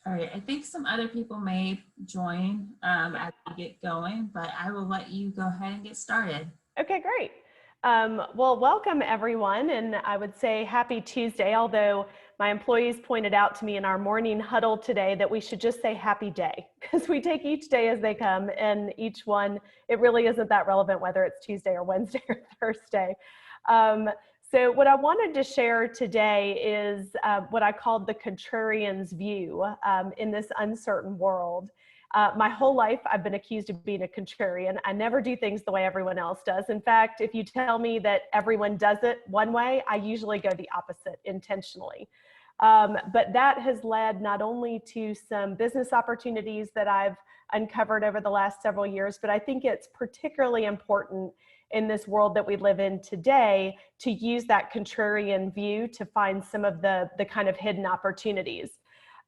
All right, I think some other people may join as we get going, but I will let you go ahead and get started. Okay, great. Well, welcome everyone, and I would say happy Tuesday, although my employees pointed out to me in our morning huddle today that we should just say happy day, because we take each day as they come, and each one, it really isn't that relevant whether it's Tuesday or Wednesday or Thursday. So what I wanted to share today is what I called the contrarian's view in this uncertain world. My whole life, I've been accused of being a contrarian. I never do things the way everyone else does. In fact, if you tell me that everyone does it one way, I usually go the opposite intentionally. But that has led not only to some business opportunities that I've uncovered over the last several years, but I think it's particularly important in this world that we live in today to use that contrarian view to find some of the kind of hidden opportunities.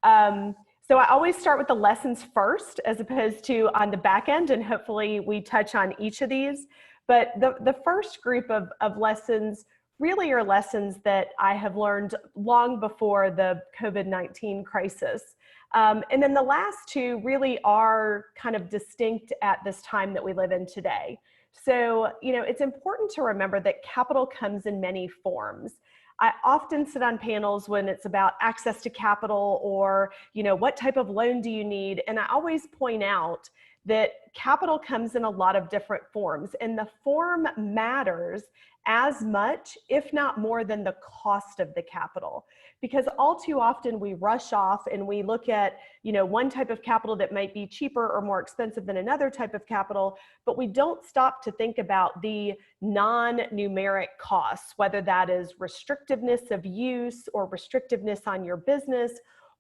So I always start with the lessons first as opposed to on the back end, and hopefully we touch on each of these. But the first group of lessons really are lessons that I have learned long before the COVID-19 crisis. And then the last two really are kind of distinct at this time that we live in today. So, it's important to remember that capital comes in many forms. I often sit on panels when it's about access to capital or, what type of loan do you need? And I always point out that capital comes in a lot of different forms, and the form matters as much, if not more, than the cost of the capital. Because all too often we rush off and we look at, one type of capital that might be cheaper or more expensive than another type of capital, but we don't stop to think about the non-numeric costs, whether that is restrictiveness of use or restrictiveness on your business,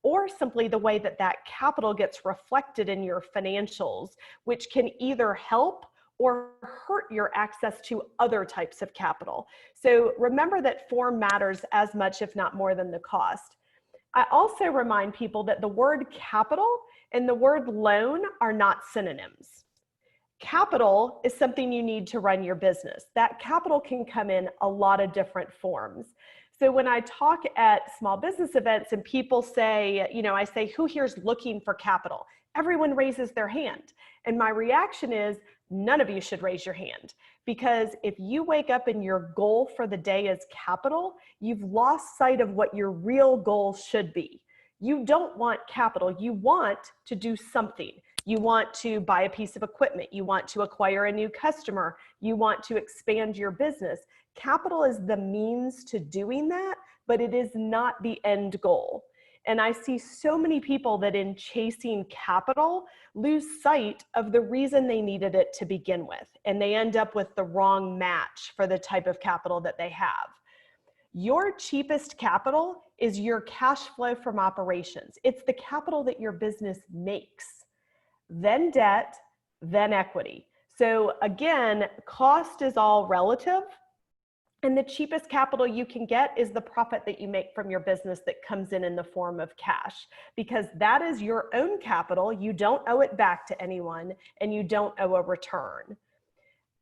or simply the way that that capital gets reflected in your financials, which can either help or hurt your access to other types of capital. So remember that form matters as much, if not more, than the cost. I also remind people that the word capital and the word loan are not synonyms. Capital is something you need to run your business. That capital can come in a lot of different forms. So when I talk at small business events and people say, I say, who here's looking for capital? Everyone raises their hand. And my reaction is, none of you should raise your hand, because if you wake up and your goal for the day is capital, you've lost sight of what your real goal should be. You don't want capital. You want to do something. You want to buy a piece of equipment. You want to acquire a new customer. You want to expand your business. Capital is the means to doing that, but it is not the end goal. And I see so many people that in chasing capital lose sight of the reason they needed it to begin with. And they end up with the wrong match for the type of capital that they have. Your cheapest capital is your cash flow from operations. It's the capital that your business makes, then debt, then equity. So again, cost is all relative. And the cheapest capital you can get is the profit that you make from your business that comes in the form of cash, because that is your own capital. You don't owe it back to anyone, and you don't owe a return.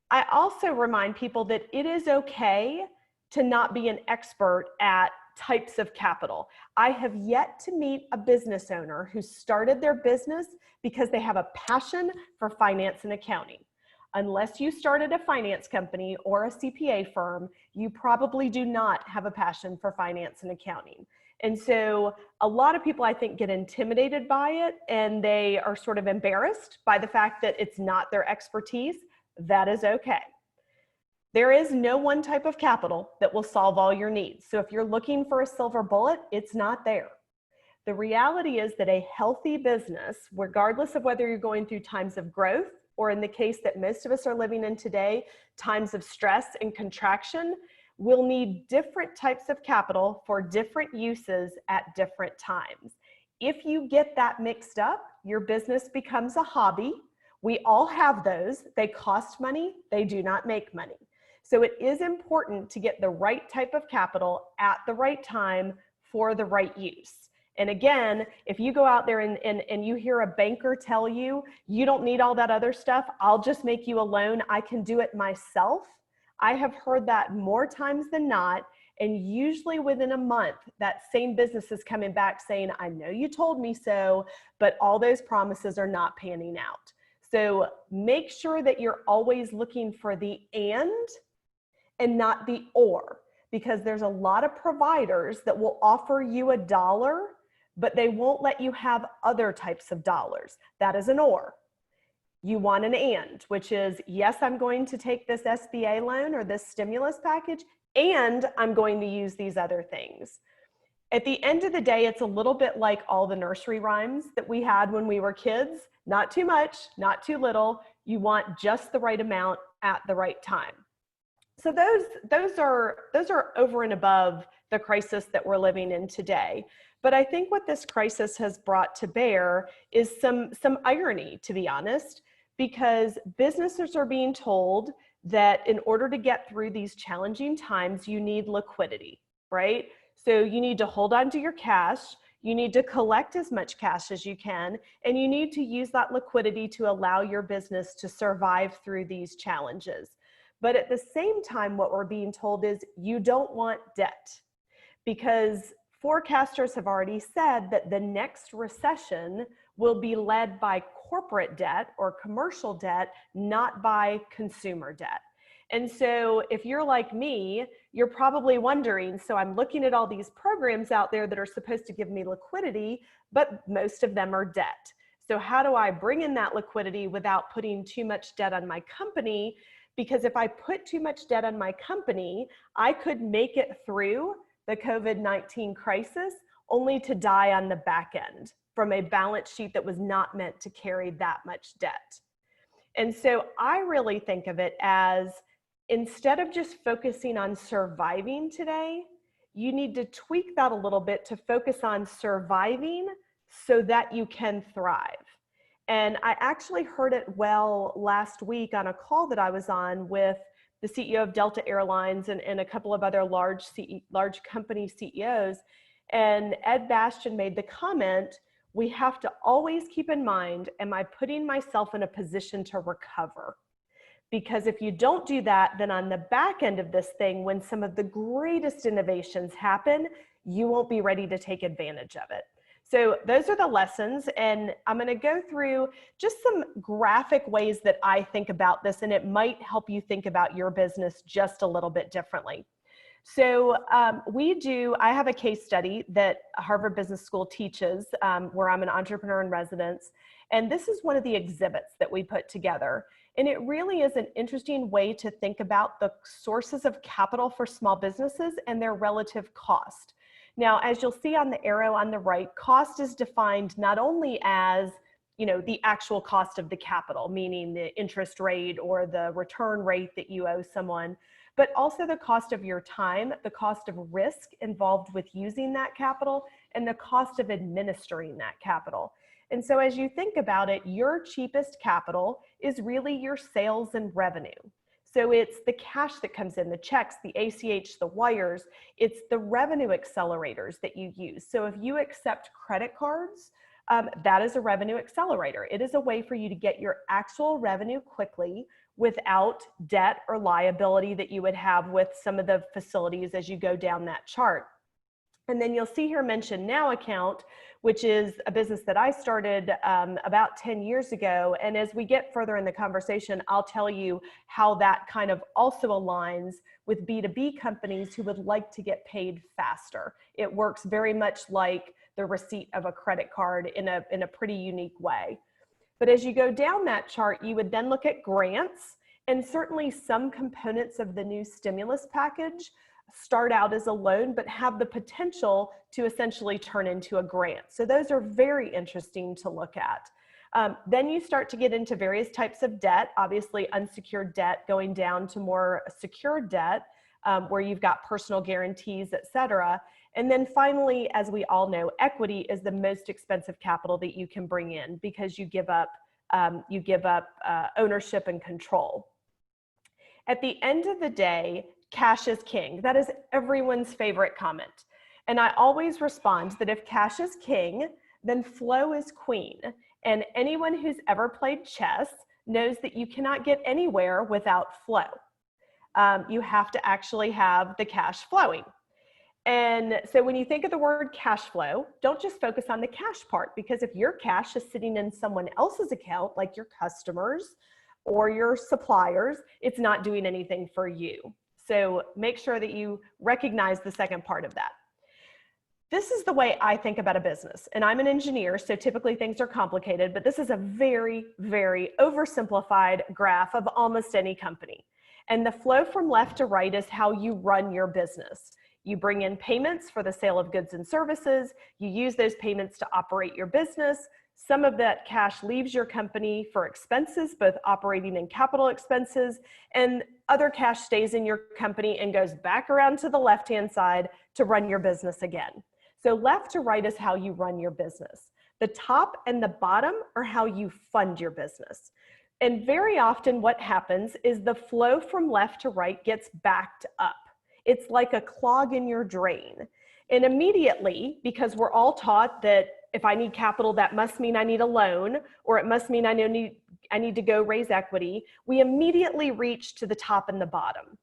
I also remind people that it is okay to not be an expert at types of capital. I have yet to meet a business owner who started their business because they have a passion for finance and accounting. Unless you started a finance company or a CPA firm, you probably do not have a passion for finance and accounting. And so a lot of people, I think, get intimidated by it, and they are sort of embarrassed by the fact that it's not their expertise. That is okay. There is no one type of capital that will solve all your needs. So if you're looking for a silver bullet, it's not there. The reality is that a healthy business, regardless of whether you're going through times of growth, or in the case that most of us are living in today, times of stress and contraction, will need different types of capital for different uses at different times. If you get that mixed up, your business becomes a hobby. We all have those. They cost money. They do not make money. So it is important to get the right type of capital at the right time for the right use. And again, if you go out there and you hear a banker tell you, you don't need all that other stuff, I'll just make you a loan, I can do it myself. I have heard that more times than not, And usually within a month, that same business is coming back saying, I know you told me so, but all those promises are not panning out. So make sure that you're always looking for the and not the or, because there's a lot of providers that will offer you $1, but they won't let you have other types of dollars. That is an or. You want an and, which is, yes, I'm going to take this SBA loan or this stimulus package, and I'm going to use these other things. At the end of the day, it's a little bit like all the nursery rhymes that we had when we were kids. Not too much, not too little. You want just the right amount at the right time. So those are over and above the crisis that we're living in today. But I think what this crisis has brought to bear is some irony, to be honest, because businesses are being told that in order to get through these challenging times, you need liquidity, right? So you need to hold on to your cash, you need to collect as much cash as you can, and you need to use that liquidity to allow your business to survive through these challenges. But at the same time, what we're being told is you don't want debt, because forecasters have already said that the next recession will be led by corporate debt or commercial debt, not by consumer debt. And so if you're like me, you're probably wondering, so I'm looking at all these programs out there that are supposed to give me liquidity, but most of them are debt. So how do I bring in that liquidity without putting too much debt on my company? Because if I put too much debt on my company, I could make it through the COVID-19 crisis only to die on the back end from a balance sheet that was not meant to carry that much debt. And so I really think of it as, instead of just focusing on surviving today, you need to tweak that a little bit to focus on surviving so that you can thrive. And I actually heard it well last week on a call that I was on with the CEO of Delta Airlines and a couple of other large company CEOs. And Ed Bastian made the comment, we have to always keep in mind, am I putting myself in a position to recover? Because if you don't do that, then on the back end of this thing, when some of the greatest innovations happen, you won't be ready to take advantage of it. So those are the lessons, and I'm going to go through just some graphic ways that I think about this, and it might help you think about your business just a little bit differently. So I have a case study that Harvard Business School teaches, where I'm an entrepreneur in residence, and this is one of the exhibits that we put together. And it really is an interesting way to think about the sources of capital for small businesses and their relative cost. Now, as you'll see on the arrow on the right, cost is defined not only as, the actual cost of the capital, meaning the interest rate or the return rate that you owe someone, but also the cost of your time, the cost of risk involved with using that capital, and the cost of administering that capital. And so as you think about it, your cheapest capital is really your sales and revenue. So it's the cash that comes in, the checks, the ACH, the wires, it's the revenue accelerators that you use. So if you accept credit cards, that is a revenue accelerator. It is a way for you to get your actual revenue quickly without debt or liability that you would have with some of the facilities as you go down that chart. And then you'll see here mentioned NOW account, which is a business that I started about 10 years ago. And as we get further in the conversation, I'll tell you how that kind of also aligns with B2B companies who would like to get paid faster. It works very much like the receipt of a credit card in a pretty unique way. But as you go down that chart, you would then look at grants, and certainly some components of the new stimulus package start out as a loan, but have the potential to essentially turn into a grant. So those are very interesting to look at. Then you start to get into various types of debt, obviously unsecured debt going down to more secured debt, where you've got personal guarantees, et cetera. And then finally, as we all know, equity is the most expensive capital that you can bring in because you give up ownership and control. At the end of the day, cash is king. That is everyone's favorite comment. And I always respond that if cash is king, then flow is queen. And anyone who's ever played chess knows that you cannot get anywhere without flow. You have to actually have the cash flowing. And so when you think of the word cash flow, don't just focus on the cash part, because if your cash is sitting in someone else's account, like your customers or your suppliers, it's not doing anything for you. So make sure that you recognize the second part of that. This is the way I think about a business. And I'm an engineer, so typically things are complicated, but this is a very, very oversimplified graph of almost any company. And the flow from left to right is how you run your business. You bring in payments for the sale of goods and services. You use those payments to operate your business. Some of that cash leaves your company for expenses, both operating and capital expenses, and other cash stays in your company and goes back around to the left-hand side to run your business again. So left to right is how you run your business. The top and the bottom are how you fund your business. And very often what happens is the flow from left to right gets backed up. It's like a clog in your drain. And immediately, because we're all taught that if I need capital, that must mean I need a loan, or it must mean I need to go raise equity, we immediately reach to the top and the bottom.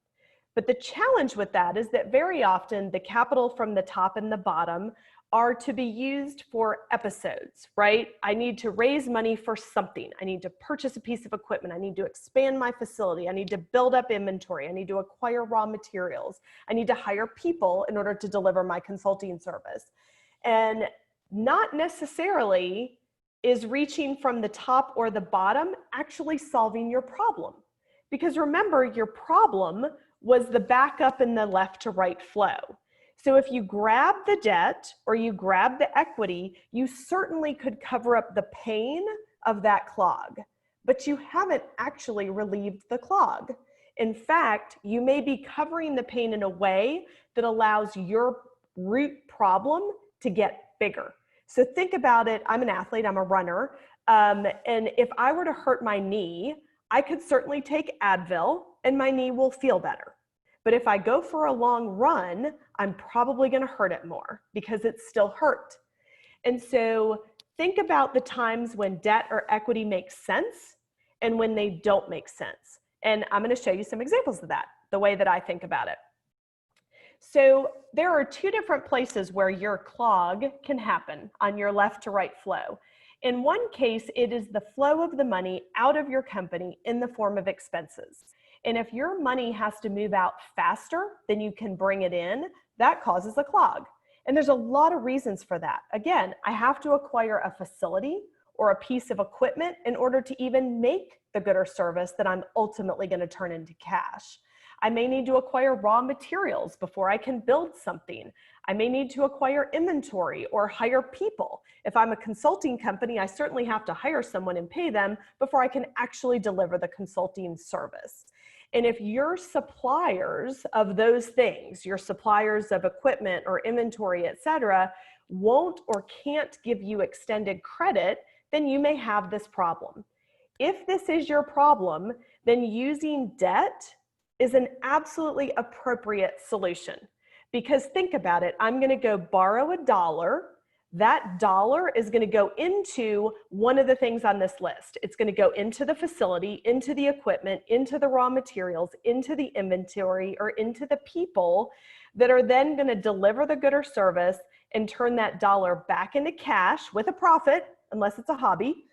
But the challenge with that is that very often the capital from the top and the bottom are to be used for episodes, right? I need to raise money for something. I need to purchase a piece of equipment. I need to expand my facility. I need to build up inventory. I need to acquire raw materials. I need to hire people in order to deliver my consulting service. And not necessarily is reaching from the top or the bottom actually solving your problem. Because remember, your problem was the backup in the left to right flow. So if you grab the debt or you grab the equity, you certainly could cover up the pain of that clog, but you haven't actually relieved the clog. In fact, you may be covering the pain in a way that allows your root problem to get bigger. So think about it. I'm an athlete, I'm a runner. And if I were to hurt my knee, I could certainly take Advil and my knee will feel better. But if I go for a long run, I'm probably going to hurt it more because it's still hurt. And so think about the times when debt or equity makes sense and when they don't make sense. And I'm going to show you some examples of that, the way that I think about it. So there are two different places where your clog can happen on your left to right flow. In one case, it is the flow of the money out of your company in the form of expenses. And if your money has to move out faster than you can bring it in, that causes a clog. And there's a lot of reasons for that. Again, I have to acquire a facility or a piece of equipment in order to even make the good or service that I'm ultimately going to turn into cash. I may need to acquire raw materials before I can build something. I may need to acquire inventory or hire people. If I'm a consulting company, I certainly have to hire someone and pay them before I can actually deliver the consulting service. And if your suppliers of those things, your suppliers of equipment or inventory, et cetera, won't or can't give you extended credit, then you may have this problem. If this is your problem, then using debt is an absolutely appropriate solution. Because think about it, I'm going to go borrow $1. That dollar is going to go into one of the things on this list. It's going to go into the facility, into the equipment, into the raw materials, into the inventory, or into the people that are then going to deliver the good or service and turn that dollar back into cash with a profit, unless it's a hobby.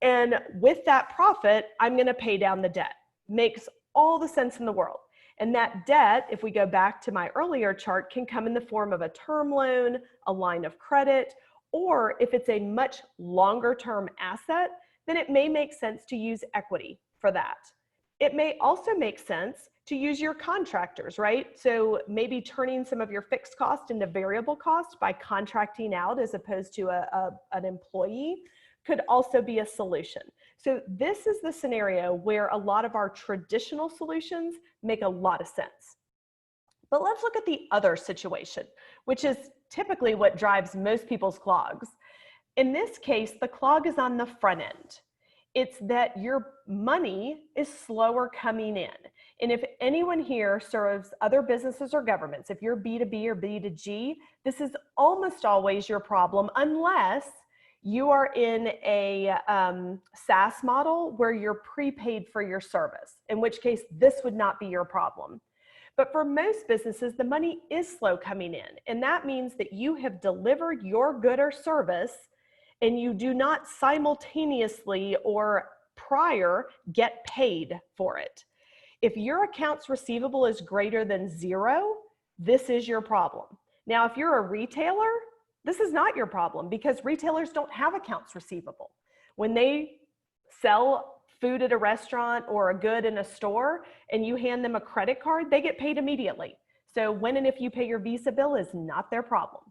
And with that profit, I'm going to pay down the debt. Makes all the sense in the world. And that debt, if we go back to my earlier chart, can come in the form of a term loan, a line of credit, or if it's a much longer term asset, then it may make sense to use equity for that. It may also make sense to use your contractors, right? So maybe turning some of your fixed cost into variable cost by contracting out as opposed to an employee could also be a solution. So this is the scenario where a lot of our traditional solutions make a lot of sense. But let's look at the other situation, which is typically what drives most people's clogs. In this case, the clog is on the front end. It's that your money is slower coming in. And if anyone here serves other businesses or governments, if you're B2B or B2G, this is almost always your problem unless you are in a SaaS model where you're prepaid for your service, in which case this would not be your problem. But for most businesses, the money is slow coming in. And that means that you have delivered your good or service and you do not simultaneously or prior get paid for it. If your accounts receivable is greater than 0, this is your problem. Now, if you're a retailer, this is not your problem because retailers don't have accounts receivable. When they sell food at a restaurant or a good in a store and you hand them a credit card, they get paid immediately. So when and if you pay your Visa bill is not their problem.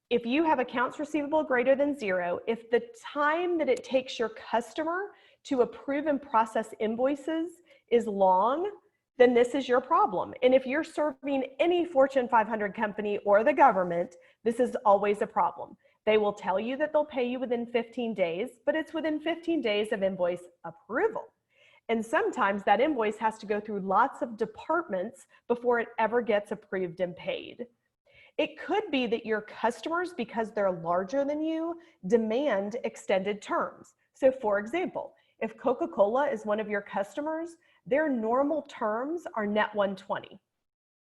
If you have accounts receivable greater than 0, if the time that it takes your customer to approve and process invoices is long, then this is your problem. And if you're serving any Fortune 500 company or the government, this is always a problem. They will tell you that they'll pay you within 15 days, but it's within 15 days of invoice approval. And sometimes that invoice has to go through lots of departments before it ever gets approved and paid. It could be that your customers, because they're larger than you, demand extended terms. So for example, if Coca-Cola is one of your customers, their normal terms are net 120,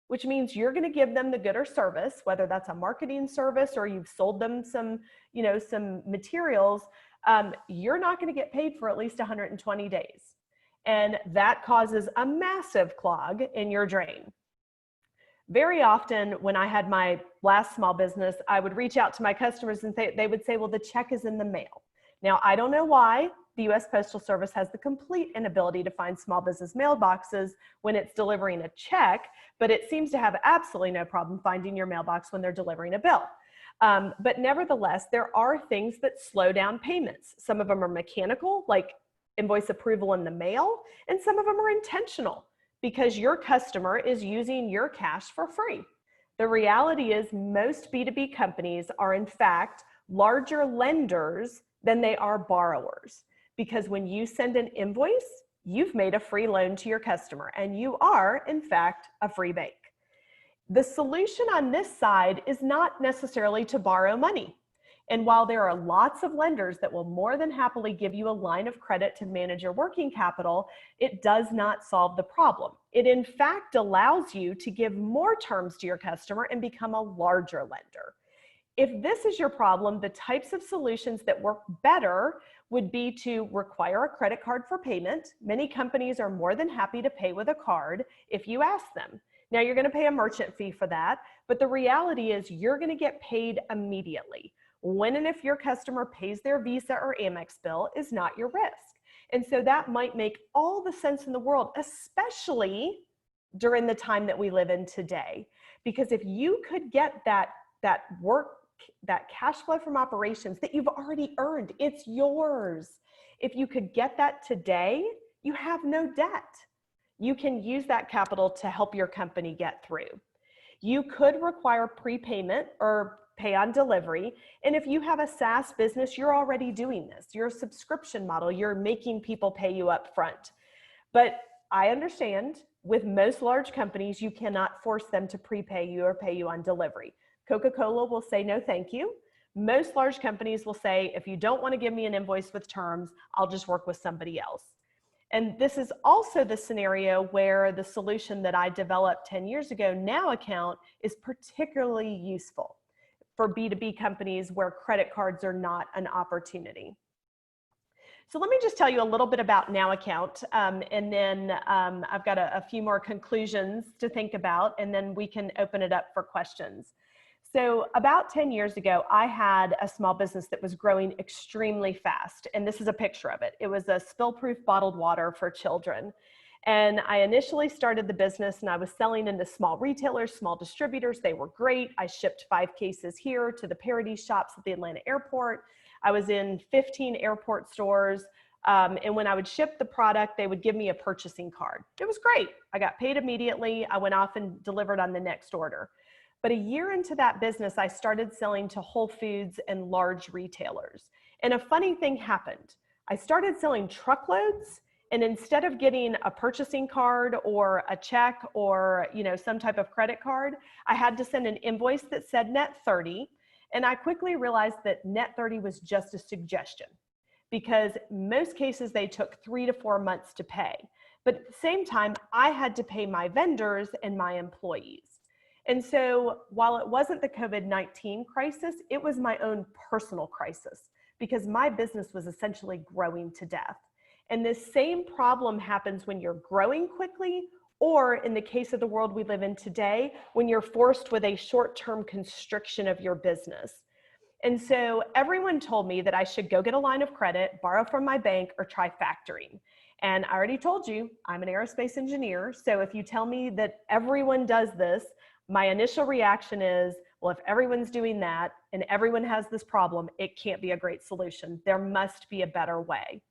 which means you're going to give them the good or service, whether that's a marketing service or you've sold them some materials, you're not going to get paid for at least 120 days. And that causes a massive clog in your drain. Very often when I had my last small business, I would reach out to my customers and they would say, well, the check is in the mail. Now, I don't know why the U.S. Postal Service has the complete inability to find small business mailboxes when it's delivering a check, but it seems to have absolutely no problem finding your mailbox when they're delivering a bill. But nevertheless, there are things that slow down payments. Some of them are mechanical, like invoice approval in the mail, and some of them are intentional because your customer is using your cash for free. The reality is most B2B companies are in fact larger lenders than they are borrowers. Because when you send an invoice, you've made a free loan to your customer and you are, in fact, a free bank. The solution on this side is not necessarily to borrow money. And while there are lots of lenders that will more than happily give you a line of credit to manage your working capital, it does not solve the problem. It in fact allows you to give more terms to your customer and become a larger lender. If this is your problem, the types of solutions that work better would be to require a credit card for payment. Many companies are more than happy to pay with a card if you ask them. Now you're going to pay a merchant fee for that, but the reality is you're going to get paid immediately. When and if your customer pays their Visa or Amex bill is not your risk. And so that might make all the sense in the world, especially during the time that we live in today. Because if you could get that cash flow from operations that you've already earned, it's yours. If you could get that today, you have no debt. You can use that capital to help your company get through. You could require prepayment or pay on delivery. And if you have a SaaS business, you're already doing this. You're a subscription model. You're making people pay you up front. But I understand with most large companies, you cannot force them to prepay you or pay you on delivery. Coca-Cola will say, no, thank you. Most large companies will say, if you don't want to give me an invoice with terms, I'll just work with somebody else. And this is also the scenario where the solution that I developed 10 years ago, NOW Account, is particularly useful for B2B companies where credit cards are not an opportunity. So let me just tell you a little bit about NOW Account, and then I've got a few more conclusions to think about, and then we can open it up for questions. So about 10 years ago, I had a small business that was growing extremely fast, and this is a picture of it. It was a spill-proof bottled water for children. And I initially started the business and I was selling into small retailers, small distributors. They were great. I shipped 5 cases here to the Parity shops at the Atlanta airport. I was in 15 airport stores. And when I would ship the product, they would give me a purchasing card. It was great. I got paid immediately. I went off and delivered on the next order. But a year into that business, I started selling to Whole Foods and large retailers. And a funny thing happened. I started selling truckloads. And instead of getting a purchasing card or a check or some type of credit card, I had to send an invoice that said net 30. And I quickly realized that net 30 was just a suggestion because most cases they took 3 to 4 months to pay. But at the same time, I had to pay my vendors and my employees. And so while it wasn't the COVID-19 crisis, it was my own personal crisis because my business was essentially growing to death. And this same problem happens when you're growing quickly, or in the case of the world we live in today, when you're forced with a short-term constriction of your business. And so everyone told me that I should go get a line of credit, borrow from my bank, or try factoring. And I already told you, I'm an aerospace engineer. So if you tell me that everyone does this, my initial reaction is, well, if everyone's doing that and everyone has this problem, it can't be a great solution. There must be a better way.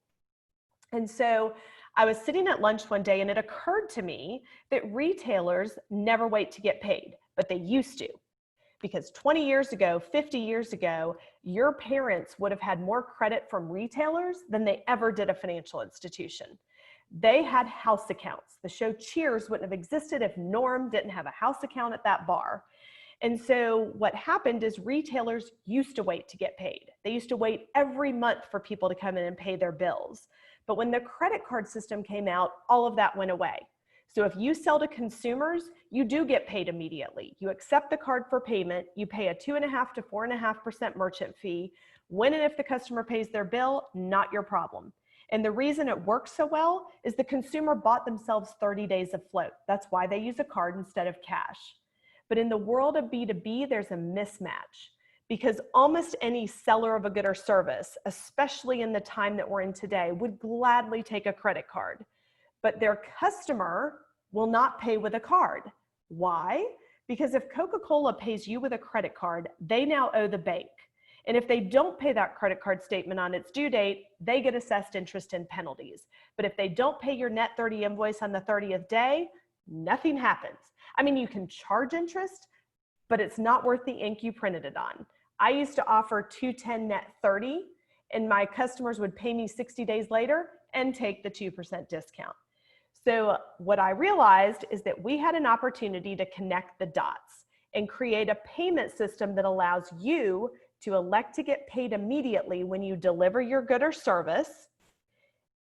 And so I was sitting at lunch one day and it occurred to me that retailers never wait to get paid, but they used to. Because 20 years ago, 50 years ago, your parents would have had more credit from retailers than they ever did a financial institution. They had house accounts. The show Cheers wouldn't have existed if Norm didn't have a house account at that bar. And so what happened is retailers used to wait to get paid. They used to wait every month for people to come in and pay their bills. But when the credit card system came out, all of that went away. So if you sell to consumers, you do get paid immediately. You accept the card for payment, you pay a 2.5% to 4.5% merchant fee. When and if the customer pays their bill, not your problem. And the reason it works so well is the consumer bought themselves 30 days of float. That's why they use a card instead of cash. But in the world of B2B, there's a mismatch because almost any seller of a good or service, especially in the time that we're in today, would gladly take a credit card. But their customer will not pay with a card. Why? Because if Coca-Cola pays you with a credit card, they now owe the bank. And if they don't pay that credit card statement on its due date, they get assessed interest and penalties. But if they don't pay your net 30 invoice on the 30th day, nothing happens. I mean, you can charge interest, but it's not worth the ink you printed it on. I used to offer 210 net 30, and my customers would pay me 60 days later and take the 2% discount. So what I realized is that we had an opportunity to connect the dots and create a payment system that allows you to elect to get paid immediately when you deliver your good or service,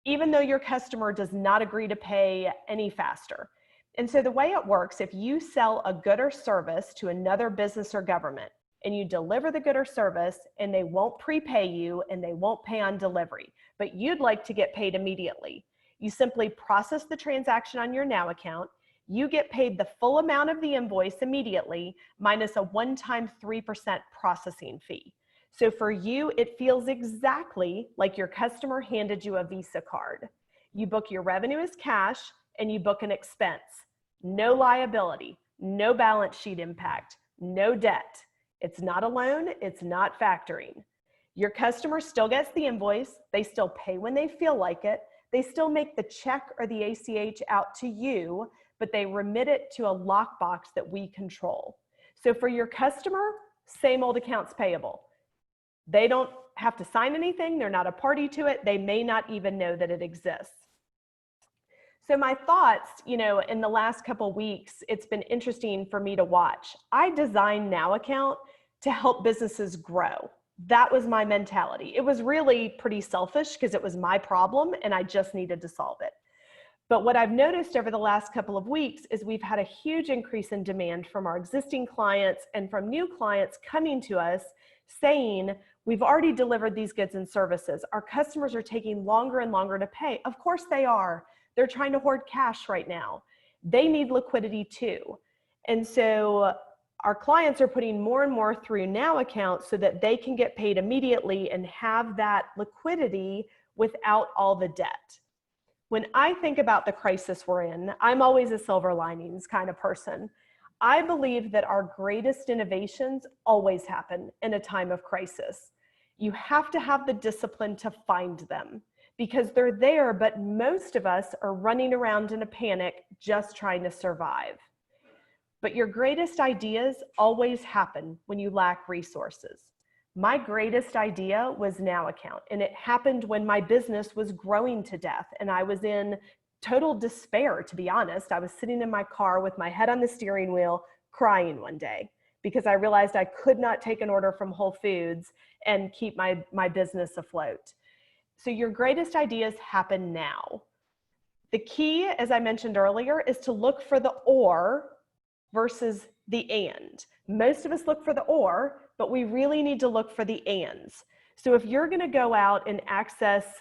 even though your customer does not agree to pay any faster. And so the way it works, if you sell a good or service to another business or government and you deliver the good or service and they won't prepay you and they won't pay on delivery, but you'd like to get paid immediately, you simply process the transaction on your NOW account. You get paid the full amount of the invoice immediately minus a one-time 3% processing fee. So for you, it feels exactly like your customer handed you a Visa card. You book your revenue as cash and you book an expense. No liability, no balance sheet impact, no debt. It's not a loan, it's not factoring. Your customer still gets the invoice, they still pay when they feel like it, they still make the check or the ACH out to you, but they remit it to a lockbox that we control. So for your customer, same old accounts payable. They don't have to sign anything, they're not a party to it, they may not even know that it exists. So my thoughts, in the last couple of weeks, it's been interesting for me to watch. I designed NOW Account to help businesses grow. That was my mentality. It was really pretty selfish because it was my problem and I just needed to solve it. But what I've noticed over the last couple of weeks is we've had a huge increase in demand from our existing clients and from new clients coming to us saying, we've already delivered these goods and services. Our customers are taking longer and longer to pay. Of course they are. They're trying to hoard cash right now. They need liquidity too. And so our clients are putting more and more through NOW accounts so that they can get paid immediately and have that liquidity without all the debt. When I think about the crisis we're in, I'm always a silver linings kind of person. I believe that our greatest innovations always happen in a time of crisis. You have to have the discipline to find them because they're there, but most of us are running around in a panic just trying to survive. But your greatest ideas always happen when you lack resources. My greatest idea was NOW Account, and it happened when my business was growing to death and I was in total despair, to be honest. I was sitting in my car with my head on the steering wheel crying one day because I realized I could not take an order from Whole Foods and keep my business afloat. So your greatest ideas happen now. The key, as I mentioned earlier, is to look for the or versus the and. Most of us look for the or, but we really need to look for the ands. So if you're going to go out and access,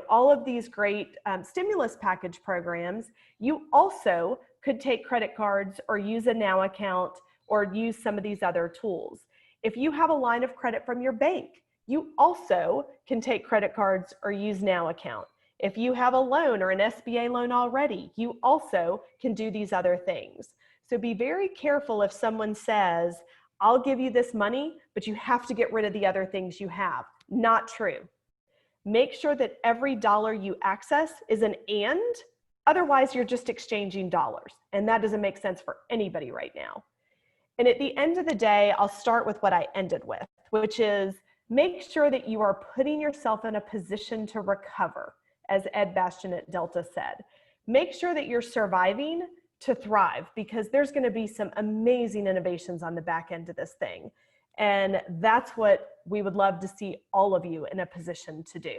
all of these great stimulus package programs, you also could take credit cards or use a NOW account or use some of these other tools. If you have a line of credit from your bank, you also can take credit cards or use NOW account. If you have a loan or an SBA loan already, you also can do these other things. So be very careful if someone says, I'll give you this money, but you have to get rid of the other things you have. Not true. Make sure that every dollar you access is an and, otherwise you're just exchanging dollars. And that doesn't make sense for anybody right now. And at the end of the day, I'll start with what I ended with, which is make sure that you are putting yourself in a position to recover, as Ed Bastian at Delta said. Make sure that you're surviving to thrive, because there's going to be some amazing innovations on the back end of this thing. And that's what we would love to see all of you in a position to do.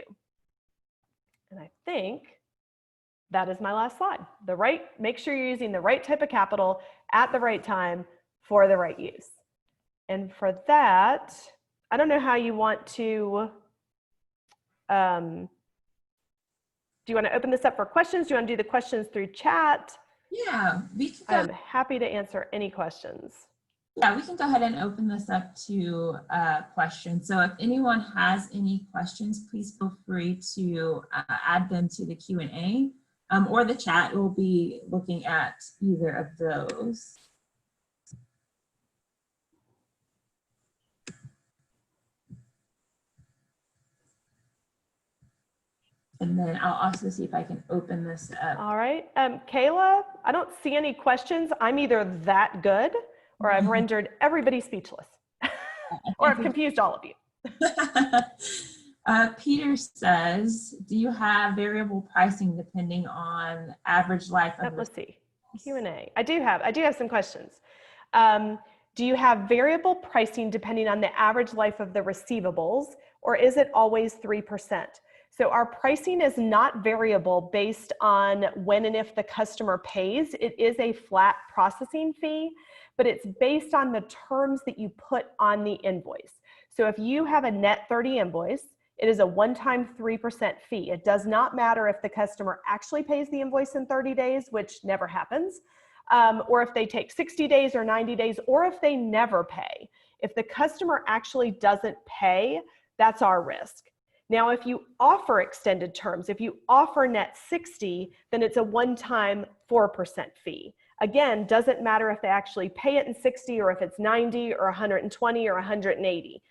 And I think that is my last slide. Make sure you're using the right type of capital at the right time for the right use. And for that, I don't know how you want to, do you want to open this up for questions? Do you want to do the questions through chat? Yeah, I'm happy to answer any questions. Yeah, we can go ahead and open this up to questions. So if anyone has any questions, please feel free to add them to the Q&A or the chat. We'll be looking at either of those. And then I'll also see if I can open this up. All right. Kayla, I don't see any questions. I'm either that good or I've rendered everybody speechless or I've confused all of you. Peter says, do you have variable pricing depending on average life of Let's see. Q&A. I do have some questions. Do you have variable pricing depending on the average life of the receivables, or is it always 3%? So our pricing is not variable based on when and if the customer pays. It is a flat processing fee, but it's based on the terms that you put on the invoice. So if you have a net 30 invoice, it is a one-time 3% fee. It does not matter if the customer actually pays the invoice in 30 days, which never happens, or if they take 60 days or 90 days, or if they never pay. If the customer actually doesn't pay, that's our risk. Now, if you offer extended terms, if you offer net 60, then it's a one-time 4% fee. Again, doesn't matter if they actually pay it in 60 or if it's 90 or 120 or 180.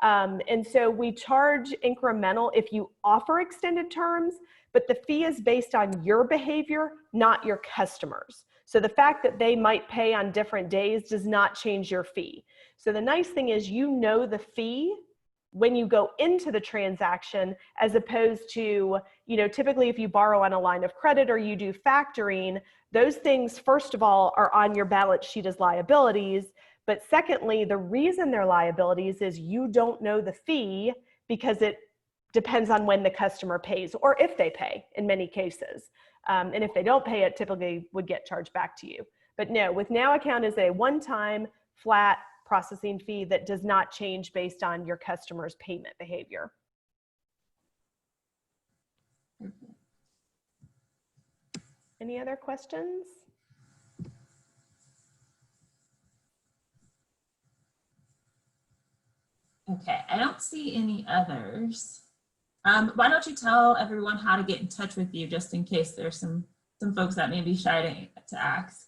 And so we charge incremental if you offer extended terms, but the fee is based on your behavior, not your customers. So the fact that they might pay on different days does not change your fee. So the nice thing is you know the fee when you go into the transaction, as opposed to, typically if you borrow on a line of credit or you do factoring, those things, first of all, are on your balance sheet as liabilities. But secondly, the reason they're liabilities is you don't know the fee because it depends on when the customer pays or if they pay in many cases. And if they don't pay, it typically would get charged back to you. But no, with NOW account is a one-time flat processing fee that does not change based on your customer's payment behavior. Any other questions? Okay, I don't see any others. Why don't you tell everyone how to get in touch with you, just in case there's some folks that may be shy to ask.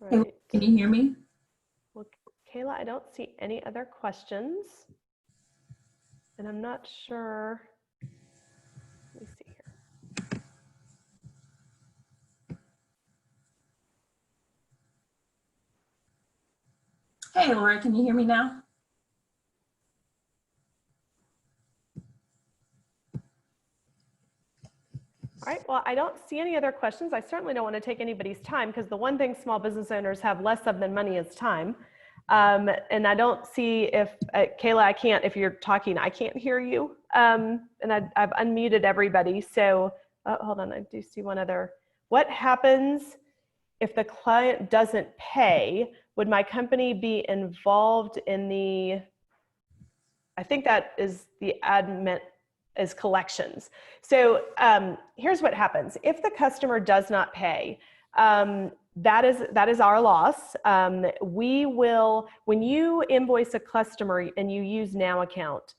Right. Can you hear me? Well, Kayla, I don't see any other questions. And I'm not sure. Let me see here. Hey, Laura, can you hear me now? All right, well, I don't see any other questions. I certainly don't want to take anybody's time because the one thing small business owners have less of than money is time. And I don't see if, Kayla, I can't, if you're talking, I can't hear you. And I've unmuted everybody. So hold on, I do see one other. What happens if the client doesn't pay? Would my company be involved in the, I think that is the admin, is collections. So here's what happens. If the customer does not pay, that is our loss. We will, when you invoice a customer and you use NOW account,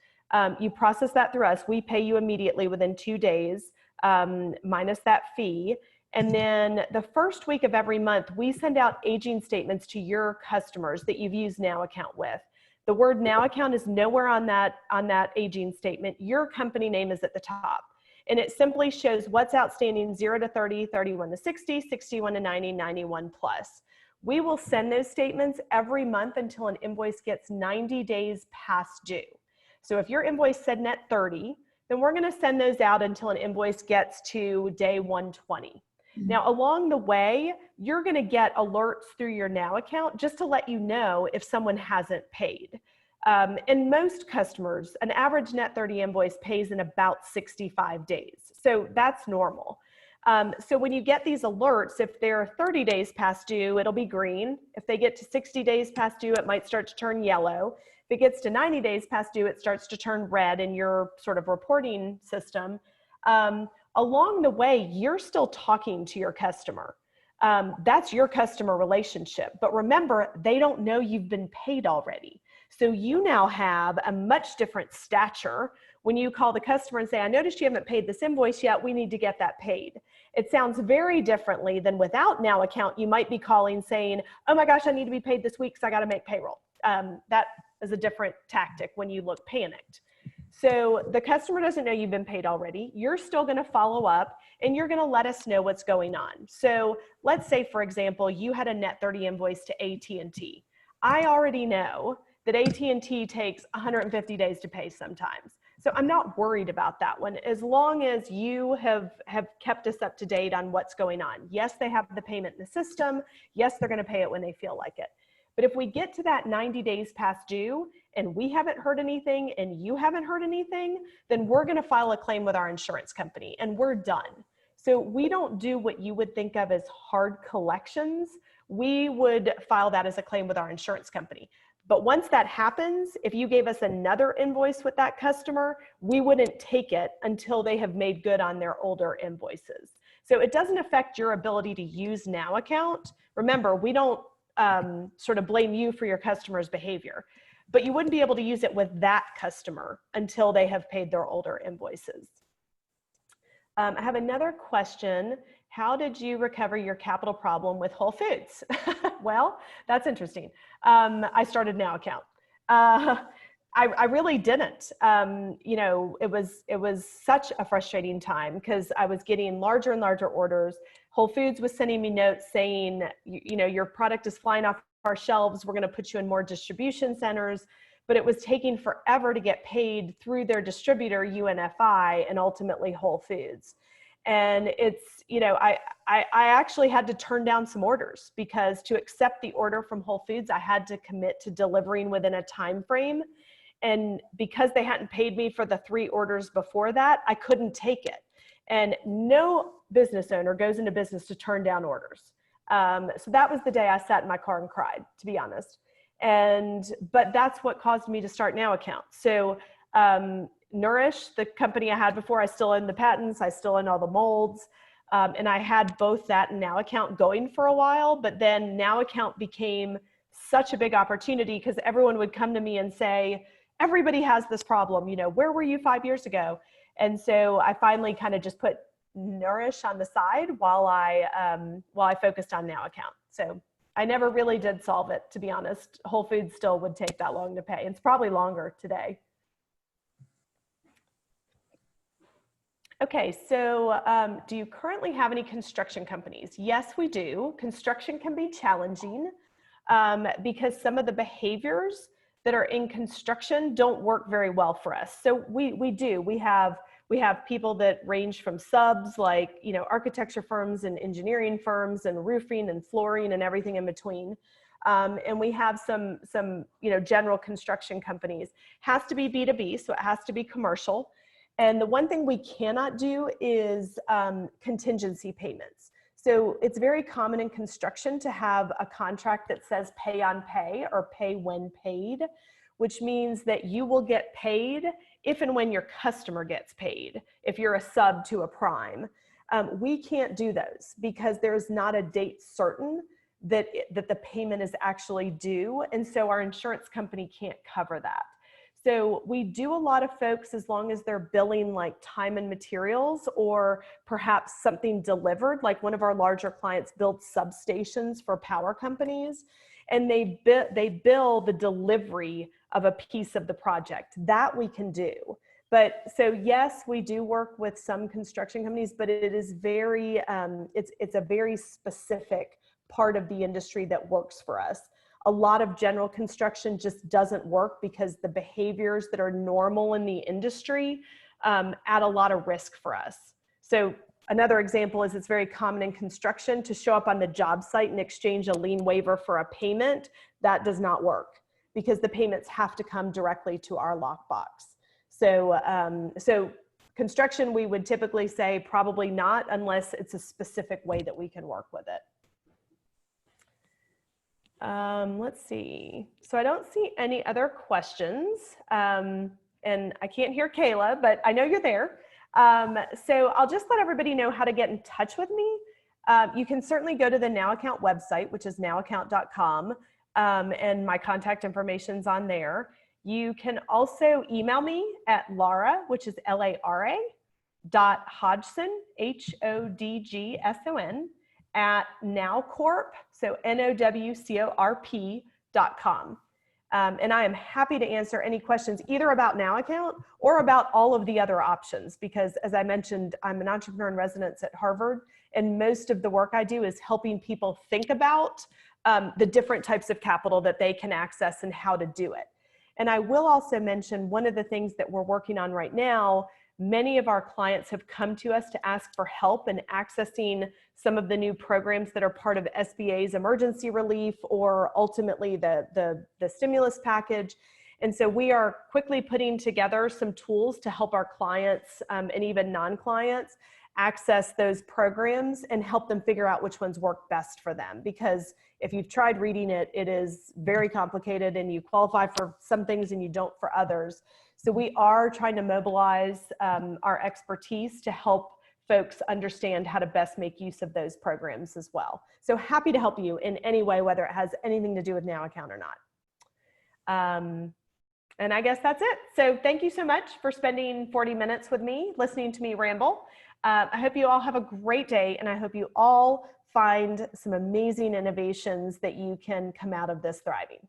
you process that through us. We pay you immediately within 2 days, minus that fee. And then the first week of every month, we send out aging statements to your customers that you've used NOW account with. The word NOW account is nowhere on that aging statement. Your company name is at the top. And it simply shows what's outstanding 0 to 30, 31 to 60, 61 to 90, 91 plus. We will send those statements every month until an invoice gets 90 days past due. So if your invoice said net 30, then we're going to send those out until an invoice gets to day 120. Now, along the way, you're going to get alerts through your NOW account just to let you know if someone hasn't paid. And most customers, an average net 30 invoice pays in about 65 days. So that's normal. So when you get these alerts, if they're 30 days past due, it'll be green. If they get to 60 days past due, it might start to turn yellow. If it gets to 90 days past due, it starts to turn red in your sort of reporting system. Along the way, you're still talking to your customer. That's your customer relationship. But remember, they don't know you've been paid already. So you now have a much different stature when you call the customer and say, I noticed you haven't paid this invoice yet. We need to get that paid. It sounds very differently than without NOW account. You might be calling saying, oh my gosh, I need to be paid this week because I got to make payroll. That is a different tactic when you look panicked. So the customer doesn't know you've been paid already. You're still going to follow up and you're going to let us know what's going on. So let's say, for example, you had a net 30 invoice to AT&T. I already know that AT&T takes 150 days to pay sometimes. So I'm not worried about that one as long as you have kept us up to date on what's going on. Yes, they have the payment in the system. Yes, they're going to pay it when they feel like it. But if we get to that 90 days past due and we haven't heard anything and you haven't heard anything, then we're going to file a claim with our insurance company and we're done. So we don't do what you would think of as hard collections. We would file that as a claim with our insurance company. But once that happens, if you gave us another invoice with that customer, we wouldn't take it until they have made good on their older invoices. So it doesn't affect your ability to use NOW account. Remember, we don't sort of blame you for your customer's behavior, but you wouldn't be able to use it with that customer until they have paid their older invoices. I have another question. How did you recover your capital problem with Whole Foods? Well, that's interesting. I started NOW account. I really didn't. You know, it was such a frustrating time because I was getting larger and larger orders. Whole Foods was sending me notes saying, you know, your product is flying off our shelves. We're going to put you in more distribution centers. But it was taking forever to get paid through their distributor, UNFI, and ultimately Whole Foods. And it's, you know, I actually had to turn down some orders because to accept the order from Whole Foods, I had to commit to delivering within a time frame. And because they hadn't paid me for the 3 orders before that, I couldn't take it. And no business owner goes into business to turn down orders. So that was the day I sat in my car and cried, to be honest. But that's what caused me to start NOW account. So Nourish, the company I had before, I still own the patents, I still own all the molds. And I had both that and NOW account going for a while, but then NOW account became such a big opportunity because everyone would come to me and say, everybody has this problem, you know, where were you 5 years ago? And so I finally kind of just put Nourish on the side while I focused on NOW account. So I never really did solve it, to be honest. Whole Foods still would take that long to pay. It's probably longer today. Okay, so do you currently have any construction companies? Yes, we do. Construction can be challenging because some of the behaviors that are in construction don't work very well for us. So we have people that range from subs like, you know, architecture firms and engineering firms and roofing and flooring and everything in between. And we have some, you know, general construction companies. Has to be B2B, so it has to be commercial. And the one thing we cannot do is contingency payments. So it's very common in construction to have a contract that says pay on pay or pay when paid, which means that you will get paid if and when your customer gets paid, if you're a sub to a prime. We can't do those because there's not a date certain that the payment is actually due. And so our insurance company can't cover that. So we do a lot of folks, as long as they're billing like time and materials or perhaps something delivered, like one of our larger clients built substations for power companies, and they bill the delivery of a piece of the project. That we can do. But so yes, we do work with some construction companies, but it is very, it's a very specific part of the industry that works for us. A lot of general construction just doesn't work because the behaviors that are normal in the industry add a lot of risk for us. So another example is it's very common in construction to show up on the job site and exchange a lien waiver for a payment. That does not work because the payments have to come directly to our lockbox. So construction, we would typically say probably not unless it's a specific way that we can work with it. Let's see. So I don't see any other questions. And I can't hear Kayla, but I know you're there. So I'll just let everybody know how to get in touch with me. You can certainly go to the NOW Account website, which is nowaccount.com, and my contact information's on there. You can also email me at Lara, which is Lara, .Hodgson, HODGSON, at NOW Corp, so NOWCORP.com. And I am happy to answer any questions either about NOW Account or about all of the other options, because as I mentioned, I'm an entrepreneur in residence at Harvard, and most of the work I do is helping people think about the different types of capital that they can access and how to do it. And I will also mention one of the things that we're working on right now. Many of our clients have come to us to ask for help in accessing some of the new programs that are part of SBA's emergency relief or ultimately the stimulus package. And so we are quickly putting together some tools to help our clients and even non-clients access those programs and help them figure out which ones work best for them. Because if you've tried reading it, it is very complicated and you qualify for some things and you don't for others. So we are trying to mobilize our expertise to help folks understand how to best make use of those programs as well. So happy to help you in any way, whether it has anything to do with NOW Account or not. And I guess that's it. So thank you so much for spending 40 minutes with me, listening to me ramble. I hope you all have a great day, and I hope you all find some amazing innovations that you can come out of this thriving.